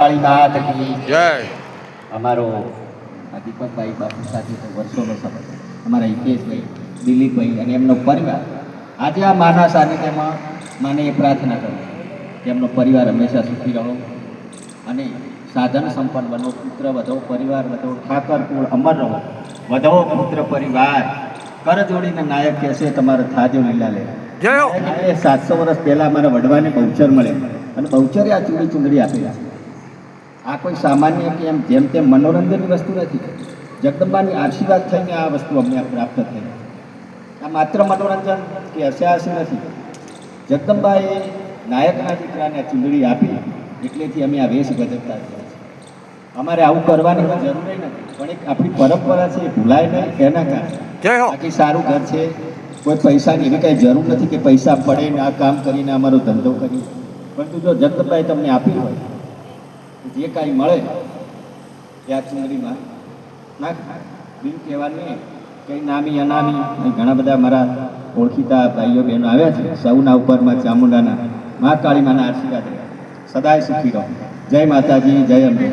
કાળી માત કી જય. અમારો આ દીપકભાઈ બાપુ સાથે તો વર્ષોનો સંબંધ, અમારા હિતેશભાઈ, દિલીપભાઈ અને એમનો પરિવાર. આજે આ માના સાનિધ્યમાં માને એ પ્રાર્થના કરું કે એમનો પરિવાર હંમેશા સુખી રહો અને સાધન સંપન્ન બનો, પુત્ર વધો, પરિવાર વધો, ઠાકર કુળ અમર રહો, વધો પુત્ર પરિવાર. કર જોડીને નાયક કહેશે તમારે થાજો લીલા લે. જય હો. 700 વર્ષ પહેલા અમારા વડવાને બહુચર મળે અને બહુચરે આ ચૂંદડી આપેલા. આ કોઈ સામાન્ય કે એમ જેમ તેમ મનોરંજનની વસ્તુ નથી. જગદંબાની આશીર્વાદ થઈને આ વસ્તુ અમને પ્રાપ્ત થઈ. આ માત્ર મનોરંજન કે હસ્યાહાસી નથી. જગદંબાએ નાયકના દીકરાને આ ચૂંદડી આપી એટલેથી અમે આ વેશ ગજવતા થયા છીએ. અમારે આવું કરવાની કોઈ જરૂર નથી, પણ એક આપણી પરંપરા છે એ ભૂલાય નહીં એના કારણે. જય હો. બાકી સારું ઘર છે, કોઈ પૈસાની એવી કાંઈ જરૂર નથી કે પૈસા પડે ને આ કામ કરીને અમારો ધંધો કરીએ. પરંતુ જો જગદંબાએ તમને આપી હોય જે કાંઈ મળે એ આ ચૂંદડીમાં નાખ. બીજું કહેવાનું નહીં, કંઈ નામી અનામી અહીં ઘણા બધા મારા ઓળખીતા ભાઈઓ બહેનો આવ્યા છે. સૌના ઉપરમાં ચામુંડાના મા કાળી માના આશીર્વાદ રહ્યા. સદાય સુખી રહો. જય માતાજી, જય અંબે.